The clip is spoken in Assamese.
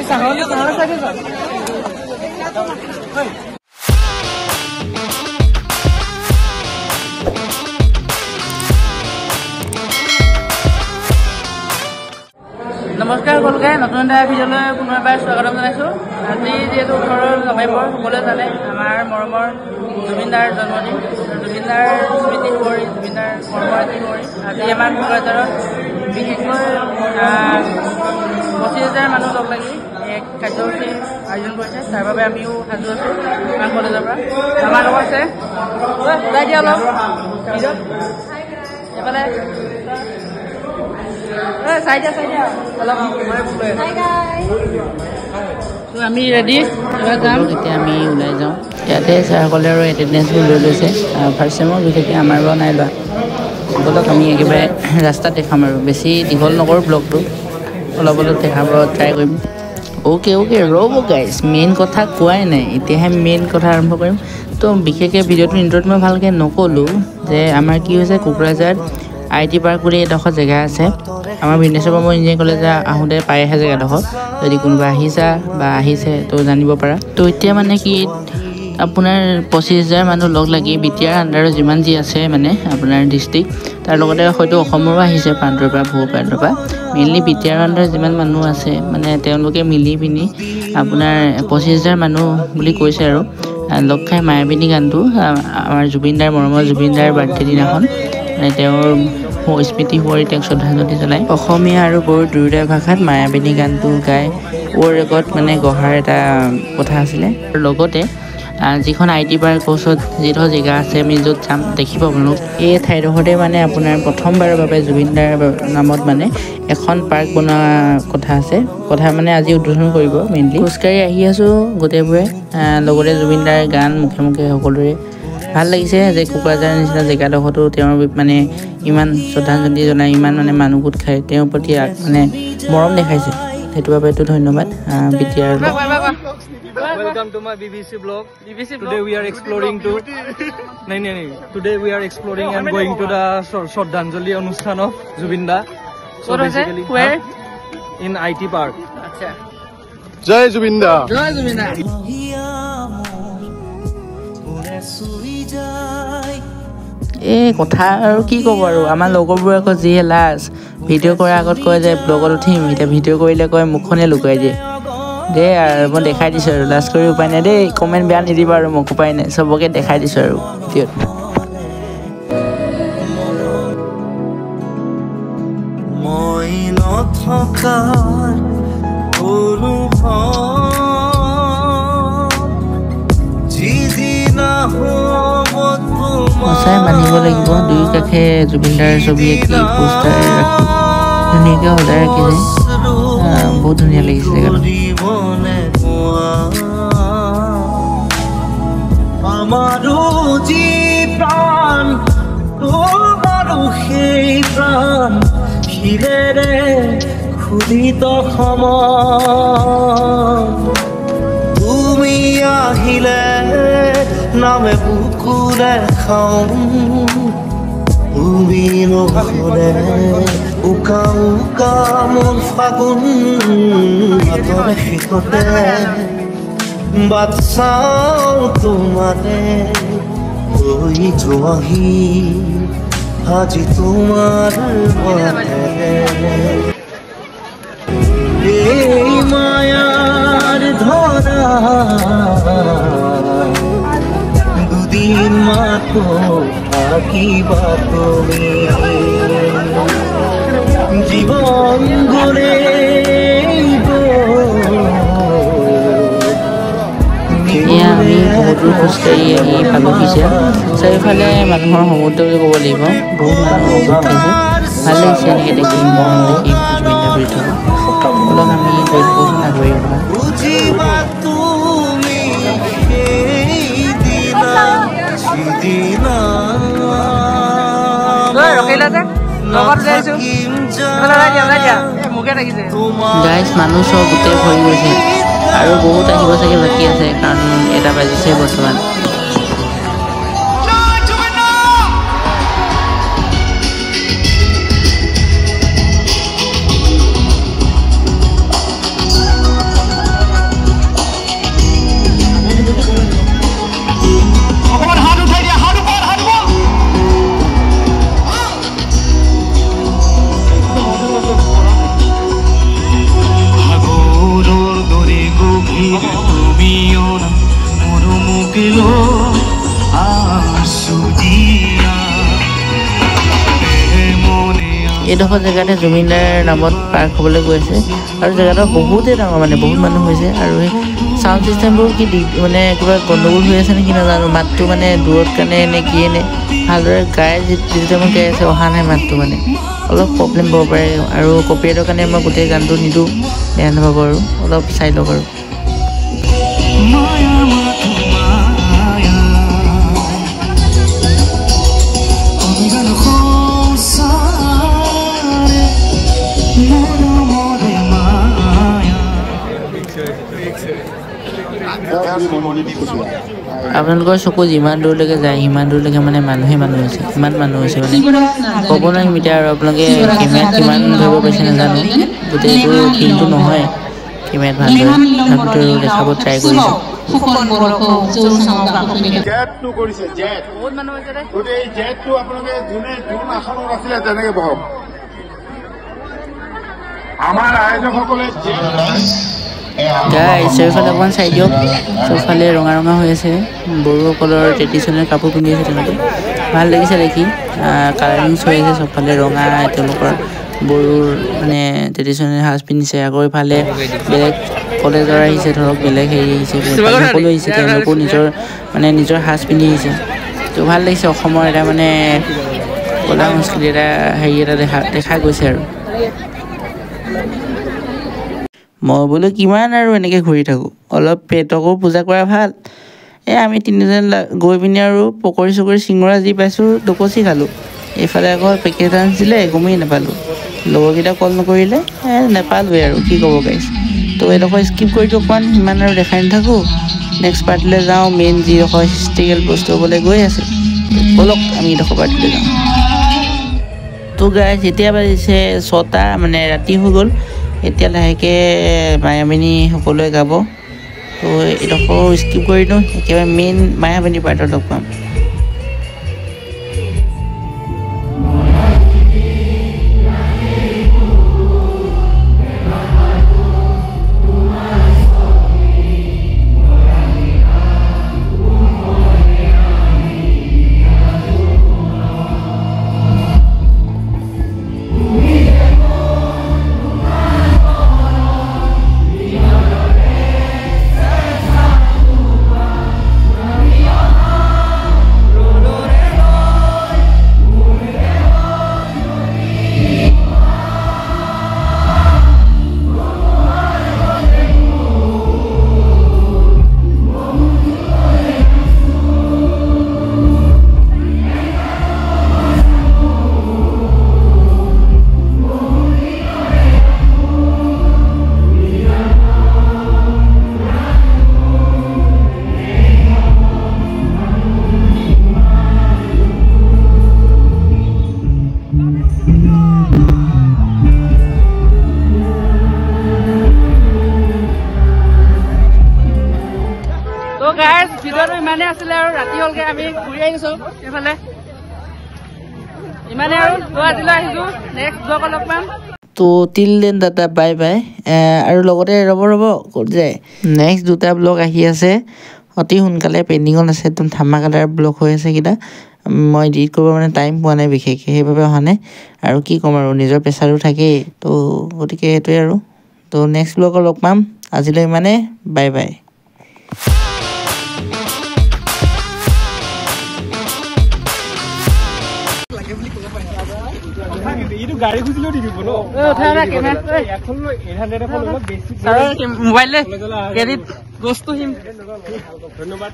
নমস্কাৰ সকলোকে নতুন এটা ভিডিঅ'লৈ পুনৰবাৰ স্বাগতম জনাইছোঁ। আজি যিহেতু 18 নৱেম্বৰ সকলোৱে জানে আমাৰ মৰমৰ জুবিনদাৰ জন্মদিন। জুবিনদাৰ স্মৃতি কৰি জুবিনদাৰ কৰ্মৰাজি কৰি আজি আমাৰ কোকৰাঝাৰত বিশেষকৈ 25,000 মানুহ লগ লাগি এক কাৰ্যসূচী আয়োজন কৰিছে। তাৰ বাবে আমিও সাজু আছোঁ আমাৰ কলেজৰ পৰা। আমাৰ লগত আছে ওলাই দিয়া অলপ এইফালে আমি ৰেডি যাম। এতিয়া আমি ওলাই যাওঁ। ইয়াতে ছাৰসকলে আৰু এটেণ্ডেঞ্চবোৰ লৈ লৈছে। ফাৰ্ষ্ট চেমৰ বিশেষকৈ আমাৰ বাৰু নাই লোৱা। সকলক আমি একেবাৰে ৰাস্তাত দেখাম আৰু বেছি দীঘল নকৰোঁ ব্লগটো, অলপ অলপ দেখাব ট্ৰাই কৰিম। অ'কে ৰ'ব গাইজ, মেইন কথা কোৱাই নাই, এতিয়াহে মেইন কথা আৰম্ভ কৰিম। তো বিশেষকৈ ভিডিঅ'টোৰ ইণ্ট্ৰ'ত মই ভালকৈ নক'লোঁ যে আমাৰ কি হৈছে কোকৰাঝাৰত IT পাৰ্ক বুলি এডোখৰ জেগা আছে। আমাৰ বিঘ্নেশ্বৰ ব্ৰহ্ম ইঞ্জিনিয়াৰিং কলেজে আহোঁতে পায়হে জেগাডোখৰ, যদি কোনোবা আহিছা বা আহিছে তো জানিব পাৰা। তো এতিয়া মানে কি আপোনাৰ 25,000 মানুহ লগ লাগি BTR আণ্ডাৰৰ যিমান যি আছে মানে আপোনাৰ ডিষ্ট্ৰিক্ট, তাৰ লগতে হয়তো অসমৰো আহিছে প্ৰান্তৰ পৰা, বহু প্ৰান্তৰ পৰা। মেইনলি BTR আণ্ডাৰৰ যিমান মানুহ আছে মানে তেওঁলোকে মিলি পিনি আপোনাৰ 25,000 মানুহ বুলি কৈছে আৰু লগ খাই মায়াবিনী গানটো আমাৰ জুবিনদাৰ মৰমৰ জুবিনদাৰ বাৰ্থডে দিনাখন মানে তেওঁৰ স্মৃতি কৰি তেওঁক শ্ৰদ্ধাঞ্জলি জনাই অসমীয়া আৰু বড়ো দুয়োটা ভাষাত মায়াবিনী গানটো গাই ৰেকৰ্ড মানে গঢ়াৰ এটা কথা আছিলে। আৰু লগতে যিখন IT পাৰ্ক ওচৰত যিডোখৰ জেগা আছে আমি য'ত যাম দেখিব আপোনালোক, এই ঠাইডোখৰতে মানে আপোনাৰ প্ৰথমবাৰৰ বাবে জুবিনদাৰ নামত মানে এখন পাৰ্ক বনোৱা কথা আছে। কথা মানে আজি উদ্বোধন কৰিব। মেইনলি খোজকাঢ়ি আহি আছোঁ গোটেইবোৰে, লগতে জুবিনদাৰ গান মুখে মুখে সকলোৰে। ভাল লাগিছে যে কোকৰাঝাৰৰ নিচিনা জেগাডোখৰতো তেওঁৰ মানে ইমান শ্ৰদ্ধাঞ্জলি জনাই, ইমান মানে মানুহ গোট খাই তেওঁৰ প্ৰতি মানে মৰম দেখাইছে। সেইটো বাবেতো ধন্যবাদ BTR। Welcome to my BBC vlog. Today we are exploring Today we are exploring and going to the Shraddhanjali Anusthan of Jubinda. So basically where? In IT Park. Acha. Jai Jubinda. Jai Jubinda. এই কথা আৰু কি ক'ব আৰু, আমাৰ লগৰবোৰ আকৌ যিহে লাজ, ভিডিঅ' কৰাৰ আগত কয় যে ব্লগত উঠিম, এতিয়া ভিডিঅ' কৰিলে কয় মুখখনে লুকুৱাই দিয়ে। দেই আৰু মই দেখাই দিছোঁ আৰু লাজ কৰি উপায় নাই দেই, কমেণ্ট বেয়া নিদিবা আৰু মোক উপায় নাই, চবকে দেখাই দিছোঁ আৰু ভিডিঅ'ত। মই নথকাৰ সঁচাই মানিব লাগিব, দুই কাষে জুবিনদাৰ ছবি আঁকি পোষ্টাৰ ৰাখি ধুনীয়াকৈ সজাই ৰাখিছে। বহুত ধুনীয়া লাগিছে জেগাটো। আমাৰো যি প্ৰাণ তোমাৰো সেই প্ৰাণ শিৰেৰে খুদিত সমান, তুমি আহিলে নামে বুকুৰে খাওঁ, তুমি নহ'লে উকা উকা মন ফাগুন হাতৰে শিকতে বাট চাওঁ তোমাৰে হৈ যোৱাহি আজি তোমাৰ বাটেৰে। এই মায়াৰ ধৰা দুদিন মাতো থাকিবা তুমি, জীৱন গ'লে এয়া আমি বহুত দূৰ খোজকাঢ়ি আহি পালোহিছে। চাৰিওফালে মানুহৰ সমুদ্ৰ বুলি ক'ব লাগিব, বহুত মানুহ গোট খাইছে। ভাল লাগিছে এনেকৈ দেখি, মন দেখি জুবিনদাৰ কৰি থকা অলপ আমি দৈত আগুৱাই অহা। গাইজ মানুহ চব গোটেই ভৰি গৈছে আৰু বহুত আহিব চাগে বাকী আছে, কাৰণ 1টা বাজিছে বৰ্তমান। এইডোখৰ জেগাতে জুবিনদাৰ নামত পাৰ্ক হ'বলৈ গৈ আছে আৰু জেগাটো বহুতেই ডাঙৰ মানে বহুত মানুহ হৈছে আৰু এই চাউণ্ড ছিষ্টেমবোৰ কি মানে কিবা গণ্ডগোল হৈ আছে নেকি নাজানো মাতটো মানে দূৰত কাৰণে নে কিয়ে নে ভালদৰে গাই যিটো টাইমত গাই আছে অহা নাই মাতটো মানে অলপ প্ৰব্লেম হ'ব পাৰে আৰু কপিৰাইটৰ কাৰণে মই গোটেই গানটো নিদিওঁ বেয়া নাপাব আৰু অলপ চাই লওক আৰু আপোনালোকৰ চকু যিমান দূৰলৈকে যায় সিমান দূৰলৈকে মানে মানুহ হৈছে ইমান মানুহ হৈছে মানে ক'ব নোৱাৰিম এতিয়া আৰু আপোনালোকে কেমেৰাত কিমান ধৰিব পাৰিছে নাজানো গোটেই এইটো ফিল্ডটো নহয় কেমেৰাত ভালদৰে তথাপিতো দেখাব ট্ৰাই কৰিছোঁ আমাৰ আয়োজকসকলে গাই চাৰিওফালে অকণমান চাই দিয়ক চবফালে ৰঙা ৰঙা হৈ আছে বড়োসকলৰ ট্ৰেডিশ্যনেল কাপোৰ পিন্ধি আছে তেওঁলোকে ভাল লাগিছে দেখি কালাৰিংছ হৈ আছে চবফালে ৰঙা তেওঁলোকৰ বড়োৰ মানে ট্ৰেডিশ্যনেল সাজ পিন্ধিছে আকৌ ইফালে বেলেগ কলেজৰ আহিছে ধৰক বেলেগ হেৰি আহিছে সকলো আহিছে তেওঁলোকেও নিজৰ সাজ পিন্ধি আহিছে তো ভাল লাগিছে অসমৰ এটা মানে কলা সংস্কৃতি এটা হেৰি এটা দেখা গৈছে আৰু মই বোলো কিমান আৰু এনেকৈ ঘূৰি থাকোঁ অলপ পেটকো পূজা কৰা ভাল আমি তিনিজন গৈ পিনি আৰু পকৰি চকৰি চিঙৰা যি পাইছোঁ দকচি খালোঁ এইফালে আকৌ পেকেট আনিছিলে গমেই নাপালোঁ লগৰকেইটা কল নকৰিলে নাপালোঁৱে আৰু কি ক'ব গাইছ তো এইডোখৰ স্কিপ কৰি দিওঁ অকণমান সিমান আৰু দেখাই নাথাকোঁ নেক্সট পাৰ্টিলৈ যাওঁ মেইন যিডোখৰ হিষ্ট্ৰিকেল বস্তু হ'বলৈ গৈ আছে ব'লক আমি এইডোখৰ পাৰ্টিলৈ যাওঁ তো গাইছ এতিয়া বাজিছে 6টা মানে ৰাতি হৈ গ'ল এতিয়া লাহেকৈ মায়াবিনী সকলোৱে গাব তো এইডোখৰ স্কিপ কৰি দিওঁ একেবাৰে মেইন মায়াবিনী পাৰ্টত লগ পাম ভিডিঅ'টো ইমানে আছিলে আৰু ৰাতি হ'লগে আমি ঘূৰি আহিছোঁ এইফালে ইমানে আৰু আজিলৈ আহিছোঁ নেক্সট ব্লগত লগ পাম তো টিল দেন দাদা বাই বাই আৰু লগতে ৰ'ব ক'ত যায় নেক্সট 2টা ব্লগ আহি আছে অতি সোনকালে পেণ্ডিঙত আছে একদম ধামাকাদাৰ ব্লগ হৈ আছে কেইটা মই এডিট কৰিব মানে টাইম পোৱা নাই বিশেষকৈ সেইবাবে অহা নাই আৰু কি ক'ম আৰু নিজৰ প্ৰেছাৰো থাকেই তো গতিকে সেইটোৱে আৰু তো নেক্সট ব্লগত লগ পাম আজিলৈ ইমানে বাই বাই গাড়ী খুজিলেও দি দিব ন মোবাইল বস্তু ধন্যবাদ